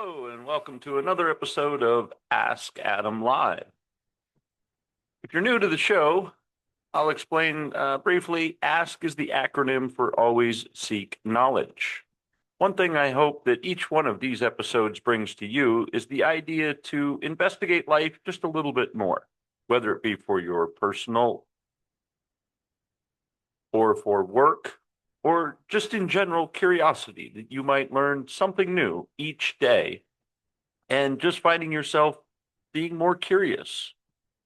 Hello, and welcome to another episode of Ask Adam Live. If you're new to the show, I'll explain briefly. ASK is the acronym for Always Seek Knowledge. One thing I hope that each one of these episodes brings to you is the idea to investigate life just a little bit more, whether it be for your personal or for work, or just in general curiosity that you might learn something new each day and just finding yourself being more curious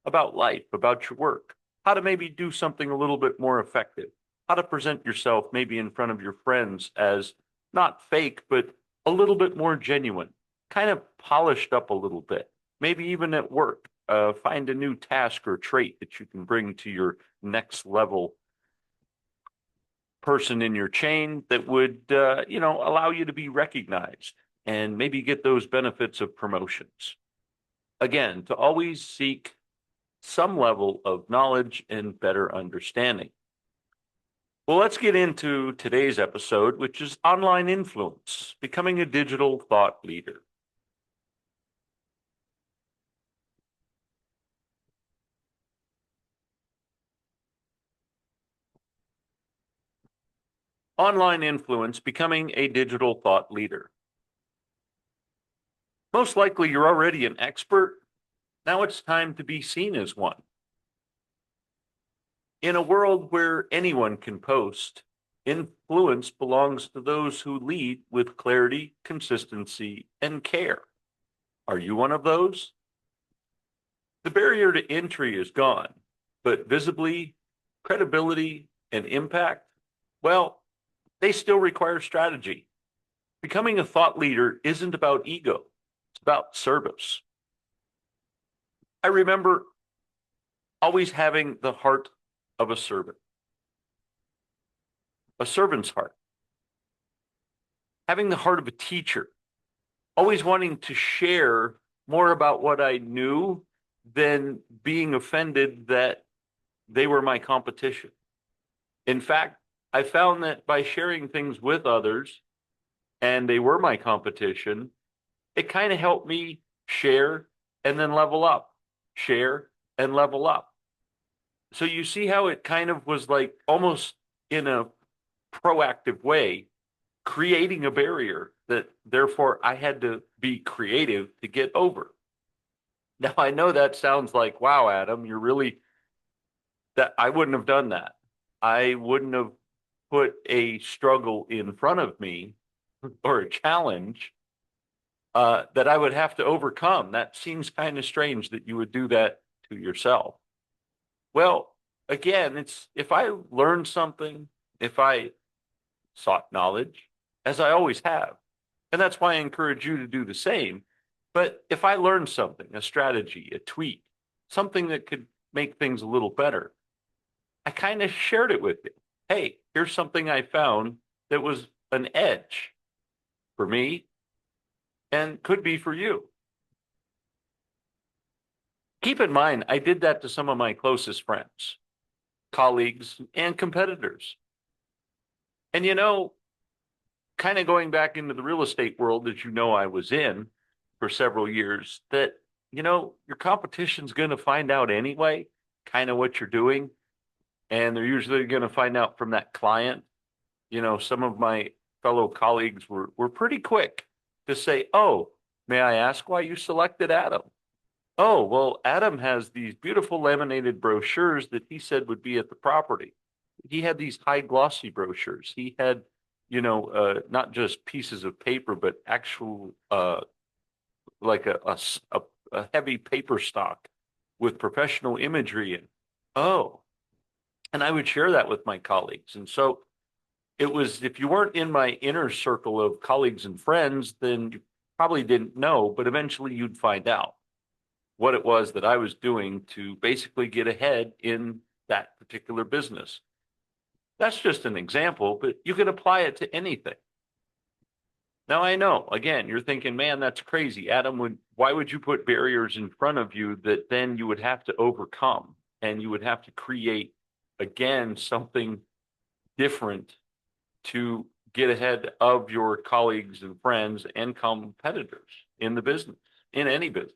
about life, about your work, how to maybe do something a little bit more effective, how to present yourself maybe in front of your friends as not fake, but a little bit more genuine, kind of polished up a little bit, maybe even at work. Find a new task or trait that you can bring to your next level person in your chain that would, allow you to be recognized and maybe get those benefits of promotions. Again, to always seek some level of knowledge and better understanding. Well, let's get into today's episode, which is online influence, becoming a digital thought leader. Online influence, becoming a digital thought leader. Most likely you're already an expert. Now it's time to be seen as one. In a world where anyone can post, influence belongs to those who lead with clarity, consistency, and care. Are you one of those? The barrier to entry is gone, but visibly, credibility, and impact, well, they still require strategy. Becoming a thought leader isn't about ego, it's about service. I remember always having the heart of a servant, a servant's heart, having the heart of a teacher, always wanting to share more about what I knew than being offended that they were my competition. In fact, I found that by sharing things with others and they were my competition, it kind of helped me share and then level up, share and level up. So you see how it kind of was like almost in a proactive way, creating a barrier that therefore I had to be creative to get over. Now I know that sounds like, wow, Adam, you're really that I wouldn't have done that. I wouldn't have put a struggle in front of me or a challenge that I would have to overcome. That seems kind of strange that you would do that to yourself. Well, again, it's if I learned something, if I sought knowledge, as I always have, and that's why I encourage you to do the same. But if I learned something, a strategy, a tweak, something that could make things a little better, I kind of shared it with you. Hey, here's something I found that was an edge for me and could be for you. Keep in mind, I did that to some of my closest friends, colleagues, and competitors. And kind of going back into the real estate world that I was in for several years, that, your competition's going to find out anyway, kind of what you're doing. And they're usually going to find out from that client. Some of my fellow colleagues were pretty quick to say, oh, may I ask why you selected Adam? Oh, well, Adam has these beautiful laminated brochures that he said would be at the property. He had these high glossy brochures. He had, not just pieces of paper, but actual, like a heavy paper stock with professional imagery. And oh, and I would share that with my colleagues. And so it was, if you weren't in my inner circle of colleagues and friends, then you probably didn't know, but eventually you'd find out what it was that I was doing to basically get ahead in that particular business. That's just an example, but you can apply it to anything. Now I know, again, you're thinking, man, that's crazy. Adam, why would you put barriers in front of you that then you would have to overcome and you would have to create, again, something different to get ahead of your colleagues and friends and competitors? in the business, in any business.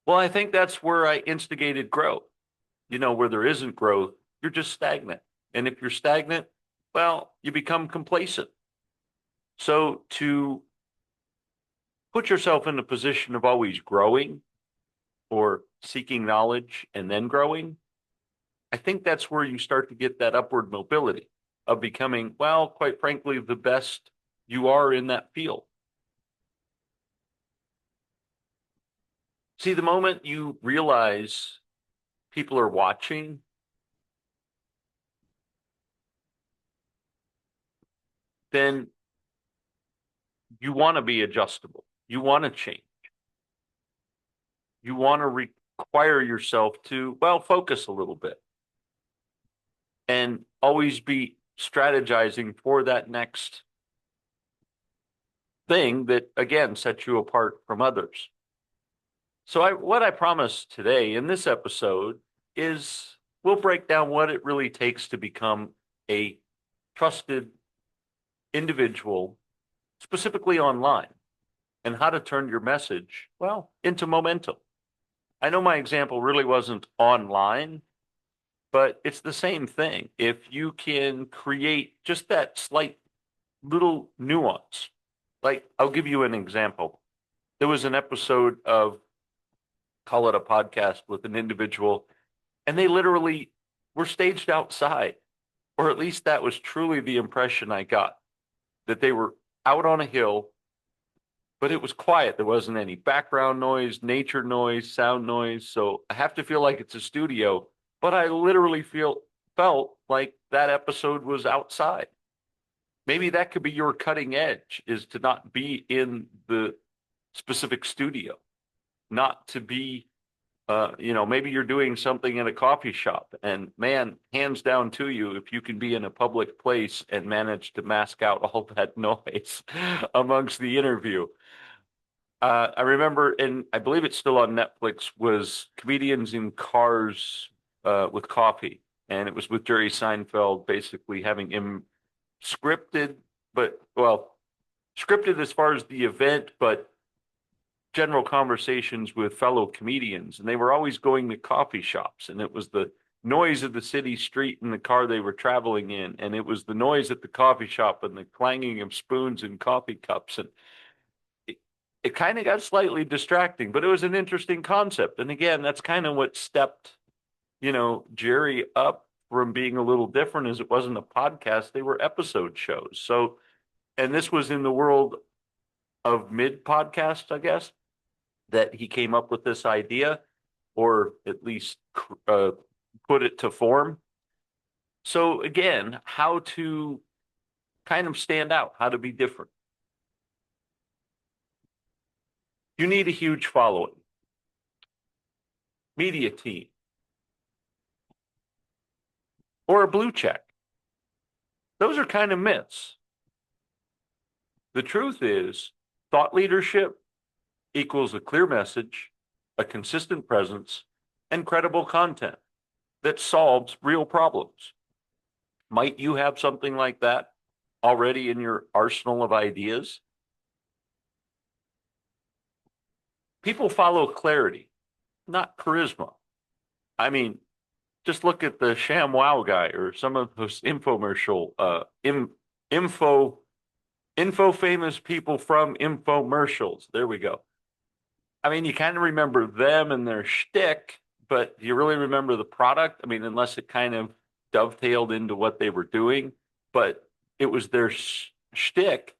Well, I think that's where I instigated growth. Where there isn't growth, you're just stagnant. And if you're stagnant, well, you become complacent. So to put yourself in a position of always growing or seeking knowledge and then growing, I think that's where you start to get that upward mobility of becoming, well, quite frankly, the best you are in that field. See, the moment you realize people are watching, then you want to be adjustable. You want to change. You want to require yourself to, well, focus a little bit and always be strategizing for that next thing that, again, sets you apart from others. So what I promised today in this episode is we'll break down what it really takes to become a trusted individual, specifically online, and how to turn your message, well, into momentum. I know my example really wasn't online, but it's the same thing. If you can create just that slight little nuance, like I'll give you an example. There was an episode of, call it a podcast, with an individual, and they literally were staged outside, or at least that was truly the impression I got, that they were out on a hill, but it was quiet. There wasn't any background noise, nature noise, sound noise. So I have to feel like it's a studio, but I literally felt like that episode was outside. Maybe that could be your cutting edge, is to not be in the specific studio, not to be, maybe you're doing something in a coffee shop, and man, hands down to you, if you can be in a public place and manage to mask out all that noise amongst the interview. I remember, and I believe it's still on Netflix, was Comedians in Cars with Coffee. And it was with Jerry Seinfeld, basically having him scripted, scripted as far as the event, but general conversations with fellow comedians. And they were always going to coffee shops. And it was the noise of the city street in the car they were traveling in. And it was the noise at the coffee shop and the clanging of spoons and coffee cups. And it kind of got slightly distracting, but it was an interesting concept. And again, that's kind of what stepped, Jerry up from being a little different, as it wasn't a podcast. They were episode shows. So, and this was in the world of mid podcast, I guess, that he came up with this idea, or at least put it to form. So again, how to kind of stand out, how to be different. You need a huge following, media team, or a blue check. Those are kind of myths. The truth is, thought leadership equals a clear message, a consistent presence, and credible content that solves real problems. Might you have something like that already in your arsenal of ideas? People follow clarity, not charisma. I mean, just look at the ShamWow guy or some of those infomercial, info famous people from infomercials. There we go. I mean, you kind of remember them and their shtick, but do you really remember the product? I mean, unless it kind of dovetailed into what they were doing, but it was their shtick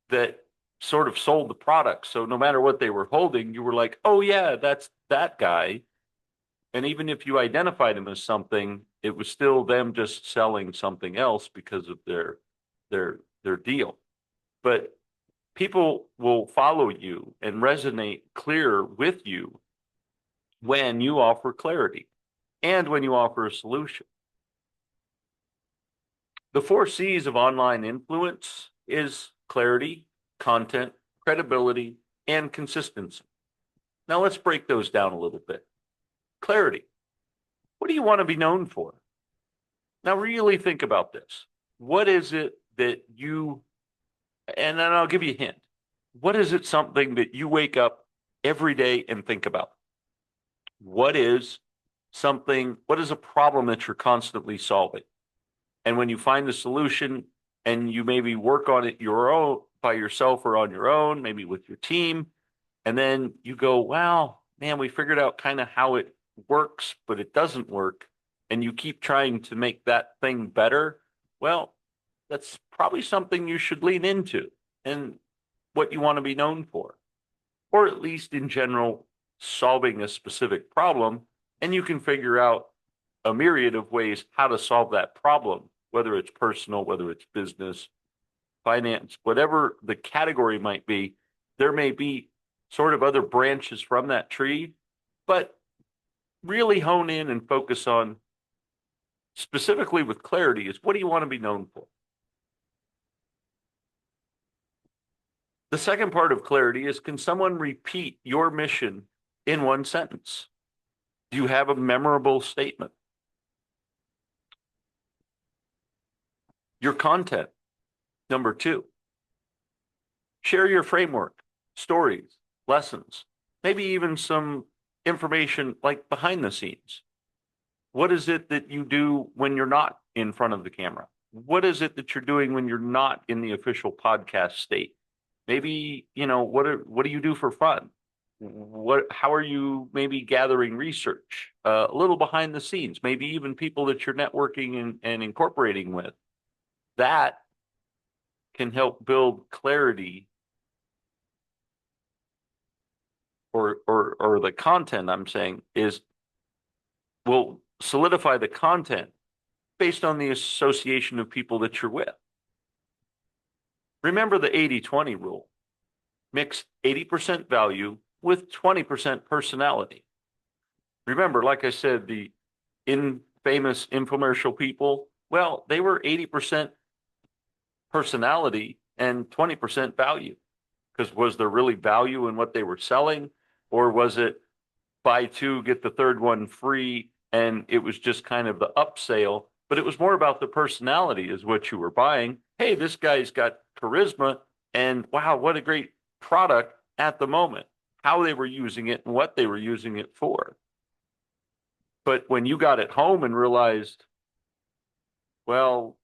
that sort of sold the product. So no matter what they were holding, you were like, oh yeah, that's that guy. And even if you identified him as something, it was still them just selling something else because of their deal. But people will follow you and resonate clear with you when you offer clarity and when you offer a solution. The 4 C's of online influence is clarity, content, credibility, and consistency. Now let's break those down a little bit. Clarity. What do you want to be known for? Now really think about this. What is it that you, and then I'll give you a hint. What is it something that you wake up every day and think about? What is what is a problem that you're constantly solving? And when you find the solution and you maybe work on it your own by yourself or on your own, maybe with your team, and then you go, wow, man, we figured out kind of how it works, but it doesn't work. And you keep trying to make that thing better. Well, that's probably something you should lean into and what you want to be known for, or at least in general, solving a specific problem. And you can figure out a myriad of ways how to solve that problem, whether it's personal, whether it's business, finance, whatever the category might be. There may be sort of other branches from that tree, but really hone in and focus on specifically with clarity is what do you want to be known for? The second part of clarity is, can someone repeat your mission in one sentence? Do you have a memorable statement? Your content. Number two, share your framework, stories, lessons, maybe even some information like behind the scenes. What is it that you do when you're not in front of the camera? What is it that you're doing when you're not in the official podcast state? Maybe, what do you do for fun? How are you maybe gathering research? A little behind the scenes, maybe even people that you're networking and incorporating with. That can help build clarity or the content I'm saying will solidify the content based on the association of people that you're with. Remember the 80-20 rule. Mix 80% value with 20% personality. Remember, like I said, the famous infomercial people, well, they were 80% personality and 20% value. Because was there really value in what they were selling? Or was it buy two, get the third one free, and it was just kind of the upsale? But it was more about the personality is what you were buying. Hey, this guy's got charisma, and wow, what a great product at the moment. How they were using it and what they were using it for. But when you got it home and realized, well,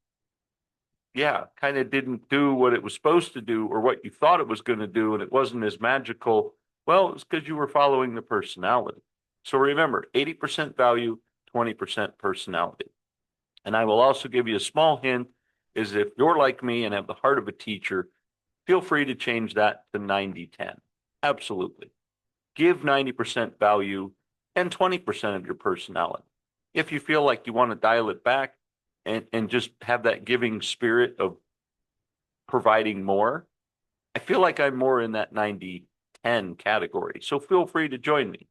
yeah, kind of didn't do what it was supposed to do or what you thought it was going to do, and it wasn't as magical, well, it's because you were following the personality. So remember, 80% value, 20% personality. And I will also give you a small hint is if you're like me and have the heart of a teacher, feel free to change that to 90-10. Absolutely. Give 90% value and 20% of your personality. If you feel like you want to dial it back and just have that giving spirit of providing more, I feel like I'm more in that 90-10 category. So feel free to join me.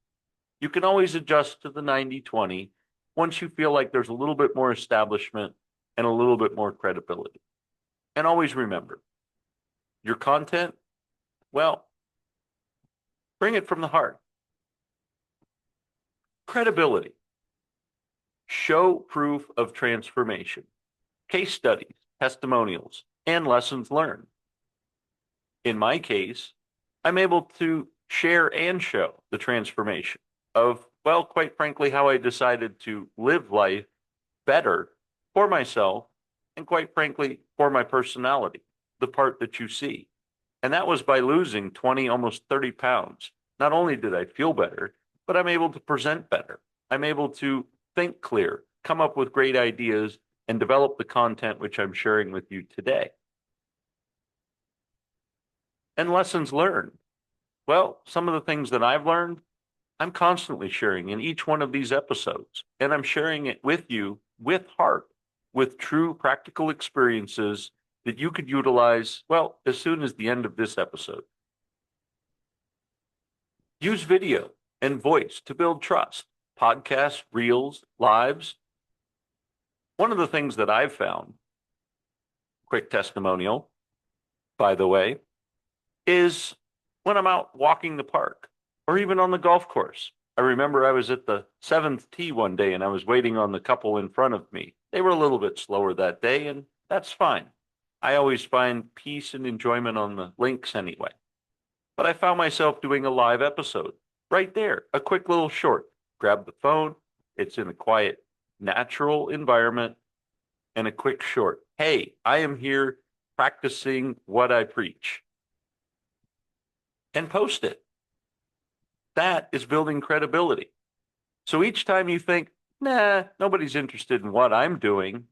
You can always adjust to the 90-20 once you feel like there's a little bit more establishment and a little bit more credibility. And always remember, your content, well, bring it from the heart. Credibility. Show proof of transformation. Case studies, testimonials, and lessons learned. In my case, I'm able to share and show the transformation of, well, quite frankly, how I decided to live life better for myself and quite frankly, for my personality, the part that you see. And that was by losing 20, almost 30 pounds. Not only did I feel better, but I'm able to present better. I'm able to think clear, come up with great ideas, and develop the content which I'm sharing with you today. And lessons learned. Well, some of the things that I've learned, I'm constantly sharing in each one of these episodes. And I'm sharing it with you with heart, with true practical experiences that you could utilize, well, as soon as the end of this episode. Use video and voice to build trust. Podcasts, reels, lives. One of the things that I've found, quick testimonial, by the way, is when I'm out walking the park or even on the golf course. I remember I was at the 7th tee one day and I was waiting on the couple in front of me. They were a little bit slower that day, and that's fine. I always find peace and enjoyment on the links anyway. But I found myself doing a live episode right there, a quick little short. Grab the phone, it's in a quiet, natural environment, and a quick short. Hey, I am here practicing what I preach, and post it. That is building credibility. So each time you think, nah, nobody's interested in what I'm doing,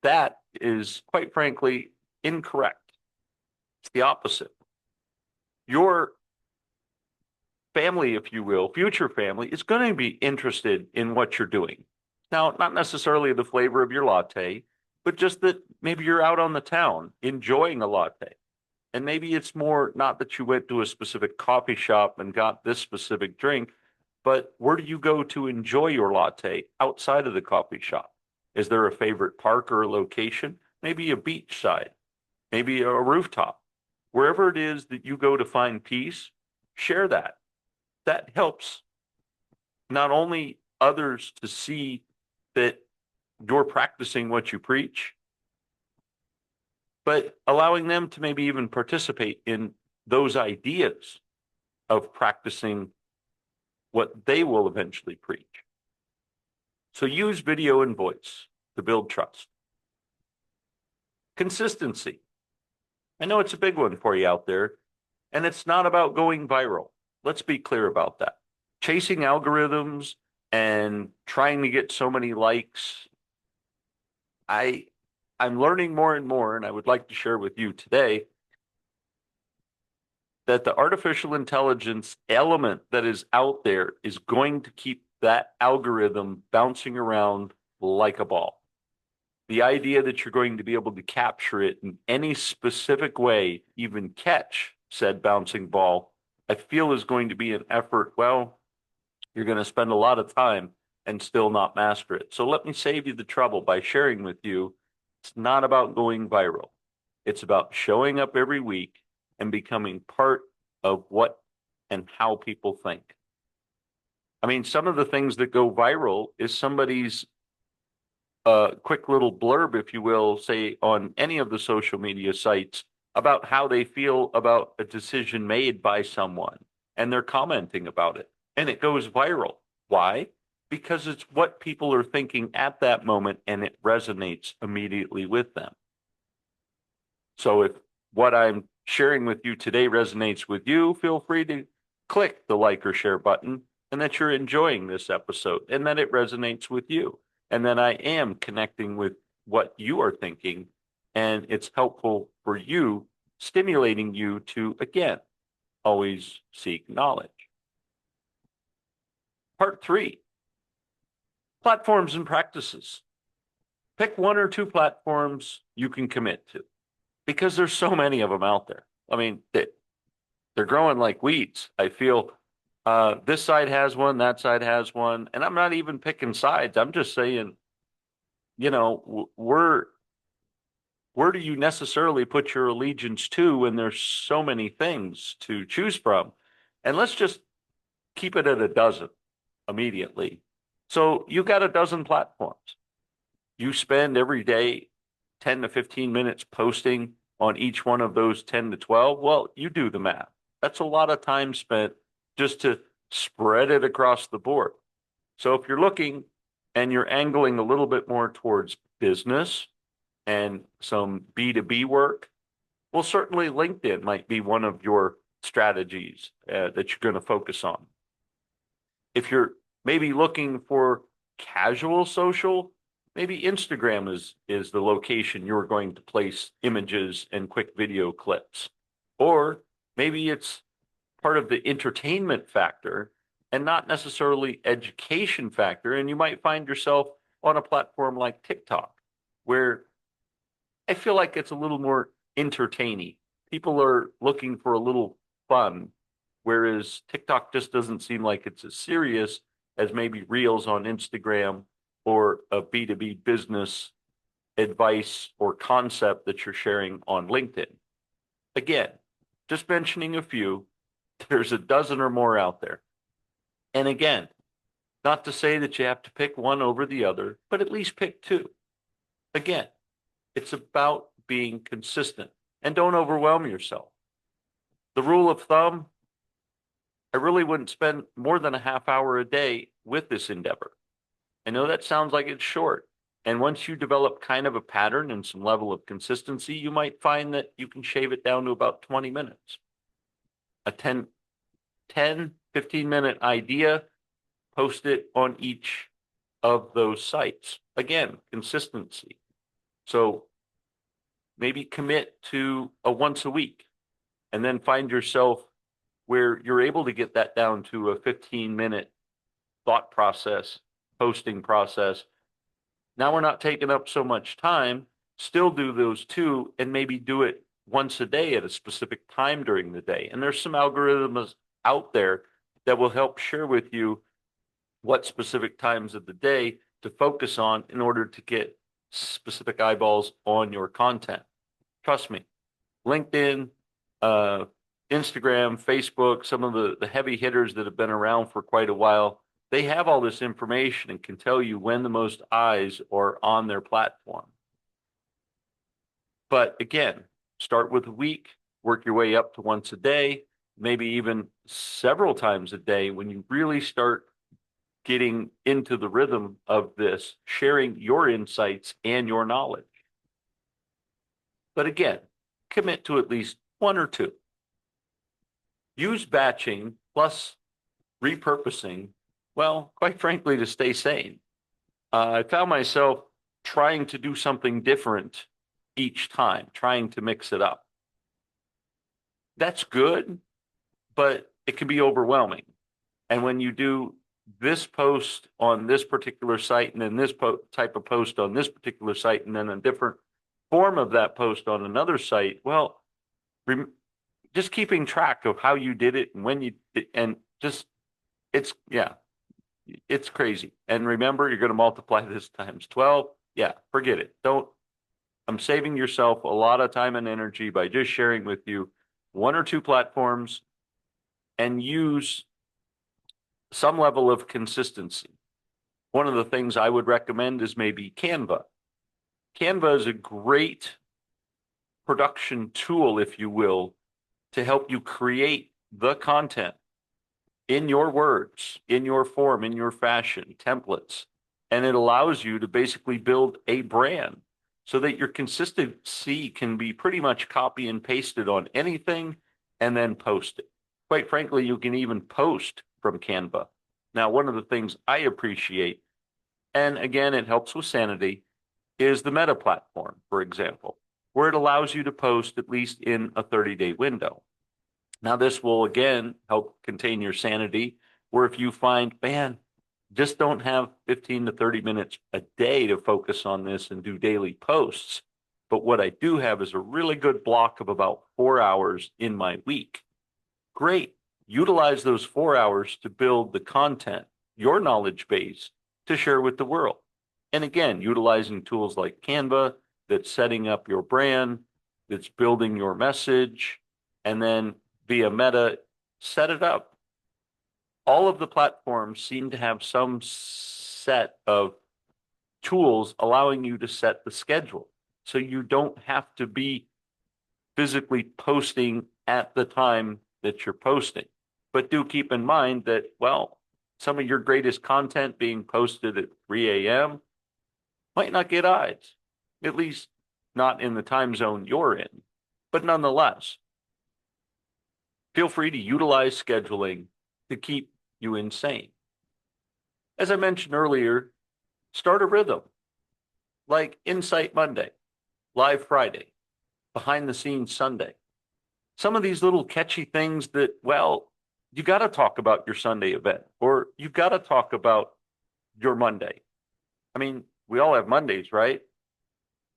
that is quite frankly incorrect. It's the opposite. Your family, if you will, future family, is going to be interested in what you're doing. Now, not necessarily the flavor of your latte, but just that maybe you're out on the town enjoying a latte. And maybe it's more not that you went to a specific coffee shop and got this specific drink, but where do you go to enjoy your latte outside of the coffee shop? Is there a favorite park or a location? Maybe a beach side, maybe a rooftop. Wherever it is that you go to find peace, share that. That helps not only others to see that you're practicing what you preach, but allowing them to maybe even participate in those ideas of practicing what they will eventually preach. So use video and voice to build trust. Consistency. I know it's a big one for you out there, and it's not about going viral. Let's be clear about that. Chasing algorithms and trying to get so many likes, I'm learning more and more, and I would like to share with you today that the artificial intelligence element that is out there is going to keep that algorithm bouncing around like a ball. The idea that you're going to be able to capture it in any specific way, even catch said bouncing ball, I feel is going to be an effort. Well, you're going to spend a lot of time and still not master it. So let me save you the trouble by sharing with you. It's not about going viral. It's about showing up every week and becoming part of what and how people think. I mean, some of the things that go viral is somebody's quick little blurb, if you will, say on any of the social media sites about how they feel about a decision made by someone, and they're commenting about it, and it goes viral. Why? Because it's what people are thinking at that moment, and it resonates immediately with them. So if what I'm sharing with you today resonates with you, feel free to click the like or share button, and that you're enjoying this episode and that it resonates with you, and that I am connecting with what you are thinking, and it's helpful for you, stimulating you to, again, always seek knowledge. Part 3, platforms and practices. Pick 1 or 2 platforms you can commit to, because there's so many of them out there. I mean, they're growing like weeds. I feel this side has one, that side has one, and I'm not even picking sides. I'm just saying, you know, where do you necessarily put your allegiance to when there's so many things to choose from? And let's just keep it at a dozen immediately. So you got a dozen platforms. You spend every day 10 to 15 minutes posting on each one of those 10 to 12. Well, you do the math. That's a lot of time spent just to spread it across the board. So if you're looking and you're angling a little bit more towards business and some B2B work, well, certainly LinkedIn might be one of your strategies that you're going to focus on. If you're maybe looking for casual social, maybe Instagram is the location you're going to place images and quick video clips. Or maybe it's part of the entertainment factor and not necessarily education factor. And you might find yourself on a platform like TikTok, where I feel like it's a little more entertaining. People are looking for a little fun, whereas TikTok just doesn't seem like it's as serious as maybe Reels on Instagram or a B2B business advice or concept that you're sharing on LinkedIn. Again, just mentioning a few, there's a dozen or more out there. And again, not to say that you have to pick one over the other, but at least pick 2. Again, it's about being consistent, and don't overwhelm yourself. The rule of thumb, I really wouldn't spend more than a half hour a day with this endeavor. I know that sounds like it's short. And once you develop kind of a pattern and some level of consistency, you might find that you can shave it down to about 20 minutes. A 15-minute idea, post it on each of those sites. Again, consistency. So maybe commit to a once a week and then find yourself where you're able to get that down to a 15-minute thought process, posting process. Now we're not taking up so much time, still do those two, and maybe do it once a day at a specific time during the day. And there's some algorithms out there that will help share with you what specific times of the day to focus on in order to get specific eyeballs on your content. Trust me, LinkedIn, Instagram, Facebook, some of the heavy hitters that have been around for quite a while, they have all this information and can tell you when the most eyes are on their platform. But again, start with a week, work your way up to once a day, maybe even several times a day when you really start getting into the rhythm of this, sharing your insights and your knowledge. But again, commit to at least one or two. Use batching plus repurposing, well, quite frankly, to stay sane. I found myself trying to do something different each time, trying to mix it up. That's good, but it can be overwhelming. And when you do this post on this particular site and then this type of post on this particular site and then a different form of that post on another site, well, just keeping track of how you did it and when you did, and just it's crazy. And remember, you're going to multiply this times 12. Yeah, forget it. I'm saving yourself a lot of time and energy by just sharing with you one or two platforms and use some level of consistency. One of the things I would recommend is maybe Canva. Canva is a great production tool, if you will, to help you create the content in your words, in your form, in your fashion, templates. And it allows you to basically build a brand so that your consistency can be pretty much copy and pasted on anything and then post it. Quite frankly, you can even post from Canva. Now, one of the things I appreciate, and again, it helps with sanity, is the Meta platform, for example, where it allows you to post at least in a 30-day window. Now, this will, again, help contain your sanity, where if you find, man, just don't have 15 to 30 minutes a day to focus on this and do daily posts. But what I do have is a really good block of about 4 hours in my week. Great. Utilize those 4 hours to build the content, your knowledge base, to share with the world. And again, utilizing tools like Canva, that's setting up your brand, that's building your message, and then via Meta, set it up. All of the platforms seem to have some set of tools allowing you to set the schedule. So you don't have to be physically posting at the time that you're posting. But do keep in mind that, well, some of your greatest content being posted at 3 a.m. might not get eyes, at least not in the time zone you're in. But nonetheless, feel free to utilize scheduling to keep you insane. As I mentioned earlier, start a rhythm like Insight Monday, Live Friday, Behind the Scenes Sunday. Some of these little catchy things that, well, you got to talk about your Sunday event or you got to talk about your Monday. I mean, we all have Mondays, right?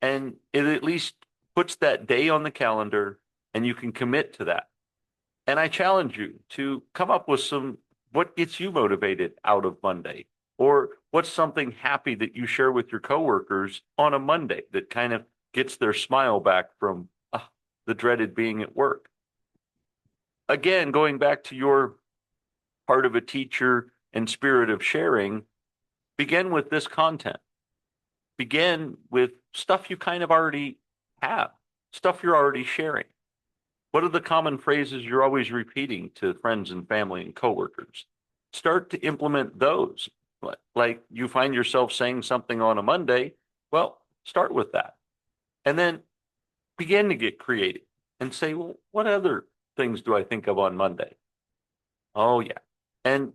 And it at least puts that day on the calendar and you can commit to that. And I challenge you to come up with what gets you motivated out of Monday, or what's something happy that you share with your coworkers on a Monday that kind of gets their smile back from the dreaded being at work. Again, going back to your part of a teacher and spirit of sharing, begin with this content. Begin with stuff you kind of already have, stuff you're already sharing. What are the common phrases you're always repeating to friends and family and coworkers? Start to implement those. Like you find yourself saying something on a Monday, well, start with that. And then begin to get creative and say, well, what other things do I think of on Monday? Oh, yeah. And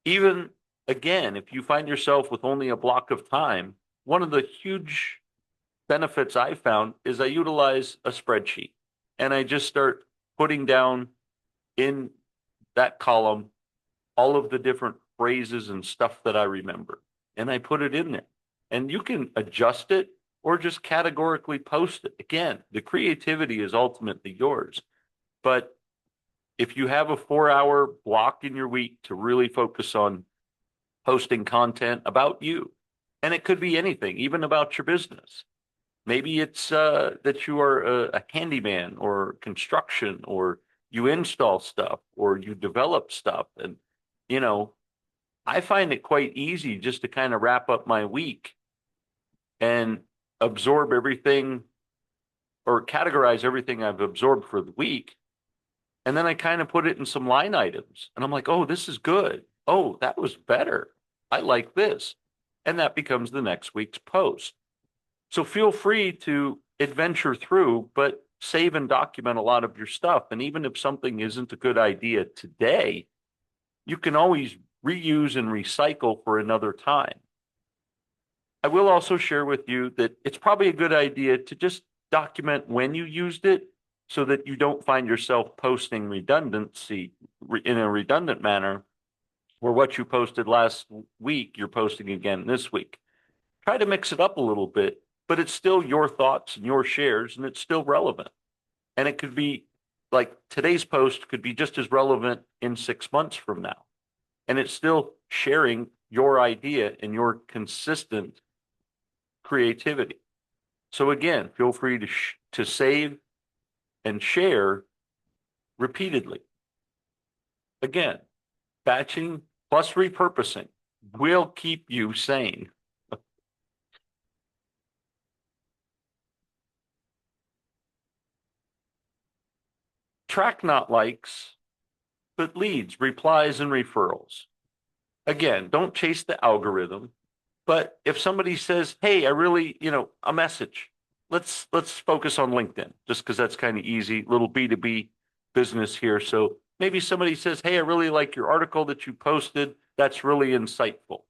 even again, if you find yourself with only a block of time, one of the huge benefits I found is I utilize a spreadsheet and I just start putting down in that column all of the different phrases and stuff that I remember. And I put it in there. And you can adjust it or just categorically post it. Again, the creativity is ultimately yours. But if you have a 4 hour block in your week to really focus on posting content about you, and it could be anything, even about your business. Maybe it's that you are a handyman or construction, or you install stuff, or you develop stuff. And, you know, I find it quite easy just to kind of wrap up my week and absorb everything or categorize everything I've absorbed for the week. And then I kind of put it in some line items. And I'm like, oh, this is good. Oh, that was better. I like this. And that becomes the next week's post. So feel free to adventure through, but save and document a lot of your stuff. And even if something isn't a good idea today, you can always reuse and recycle for another time. I will also share with you that it's probably a good idea to just document when you used it so that you don't find yourself posting redundancy in a redundant manner where what you posted last week, you're posting again this week. Try to mix it up a little bit, but it's still your thoughts and your shares, and it's still relevant. And it could be like today's post could be just as relevant in 6 months from now. And it's still sharing your idea and your consistent creativity. So again, feel free to save and share repeatedly. Again, batching plus repurposing will keep you sane. Track not likes, but leads, replies, and referrals. Again, don't chase the algorithm. But if somebody says, "Hey, I really, a message," let's focus on LinkedIn, just because that's kind of easy, little B2B business here. So maybe somebody says, "Hey, I really like your article that you posted. That's really insightful."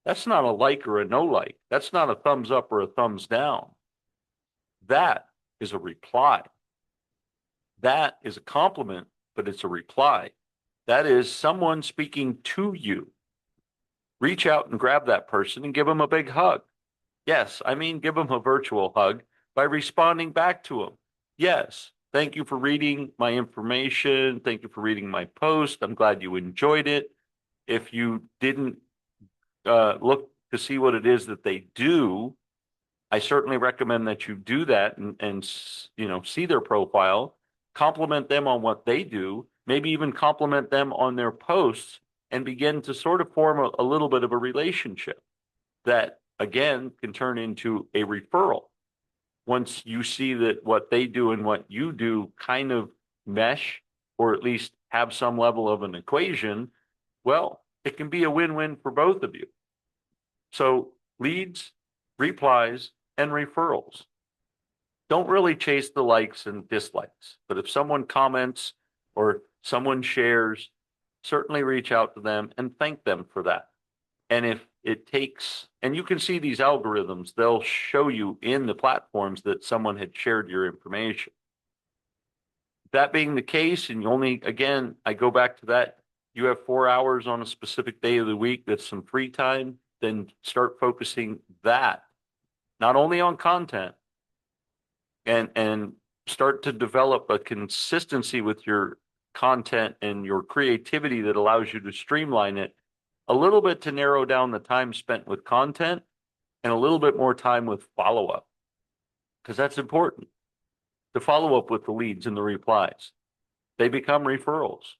That's not a like or a no like. That's not a thumbs up or a thumbs down. That is a reply. That is a compliment, but it's a reply. That is someone speaking to you. Reach out and grab that person and give them a big hug. Yes, I mean, give them a virtual hug by responding back to them. Yes, thank you for reading my information. Thank you for reading my post. I'm glad you enjoyed it. If you didn't look to see what it is that they do, I certainly recommend that you do that and see their profile, compliment them on what they do, maybe even compliment them on their posts, and begin to sort of form a little bit of a relationship that, again, can turn into a referral. Once you see that what they do and what you do kind of mesh, or at least have some level of an equation, well, it can be a win-win for both of you. So leads, replies, and referrals. Don't really chase the likes and dislikes, but if someone comments or someone shares, certainly reach out to them and thank them for that. And if it takes, and you can see these algorithms, they'll show you in the platforms that someone had shared your information. That being the case, and you only, again, I go back to that, you have 4 hours on a specific day of the week that's some free time, then start focusing that, not only on content, and start to develop a consistency with your content and your creativity that allows you to streamline it a little bit to narrow down the time spent with content and a little bit more time with follow-up, because that's important to follow up with the leads and the replies. They become referrals.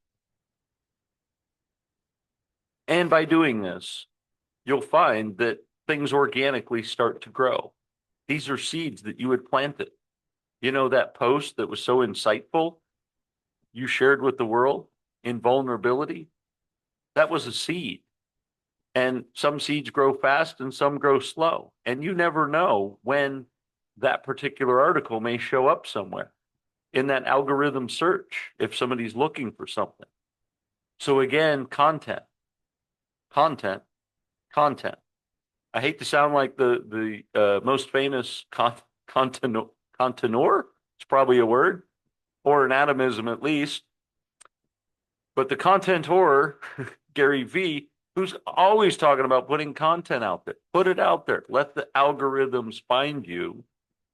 And by doing this, you'll find that things organically start to grow. These are seeds that you had planted. You know, that post that was so insightful you shared with the world in vulnerability? That was a seed. And some seeds grow fast and some grow slow. And you never know when that particular article may show up somewhere in that algorithm search if somebody's looking for something. So again, content, content, content. I hate to sound like the most famous contenor. It's probably a word, or an atomism at least. But the contentor, Gary V, who's always talking about putting content out there. Put it out there. Let the algorithms find you.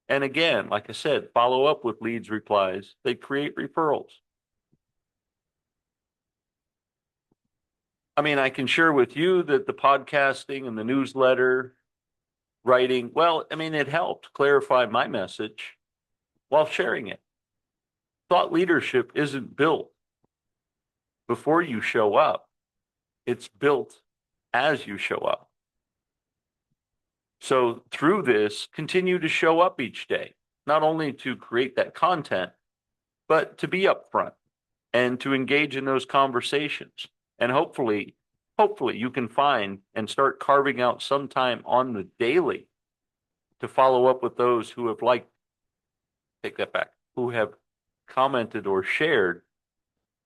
And again, like I said, follow up with leads, replies. They create referrals. I mean, I can share with you that the podcasting and the newsletter writing, well, I mean, it helped clarify my message while sharing it. Thought leadership isn't built before you show up. It's built as you show up. So through this, continue to show up each day, not only to create that content, but to be upfront and to engage in those conversations. And hopefully you can find and start carving out some time on the daily to follow up with those who have take that back, who have commented or shared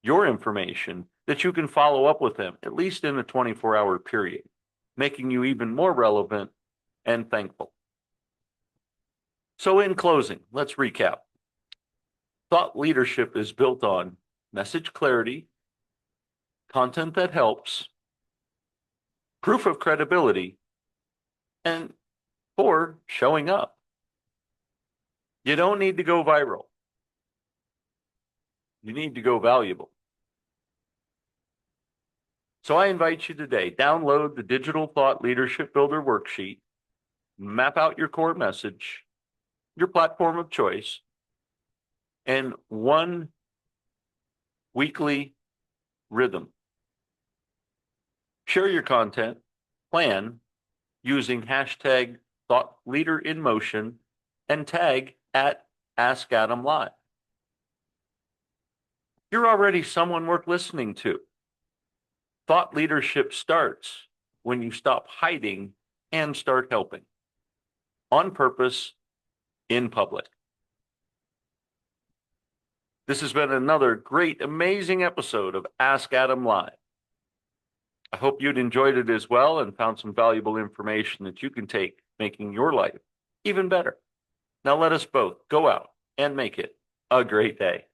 your information, that you can follow up with them at least in a 24-hour period, making you even more relevant and thankful. So in closing, let's recap. Thought leadership is built on message clarity, content that helps, proof of credibility, and 4, showing up. You don't need to go viral. You need to go valuable. So I invite you today, download the Digital Thought Leadership Builder worksheet, map out your core message, your platform of choice, and 1 weekly rhythm. Share your content, plan using hashtag ThoughtLeaderInMotion and tag at AskAdamLive. You're already someone worth listening to. Thought leadership starts when you stop hiding and start helping. On purpose, in public. This has been another great, amazing episode of Ask Adam Live. I hope you'd enjoyed it as well and found some valuable information that you can take, making your life even better. Now let us both go out and make it a great day.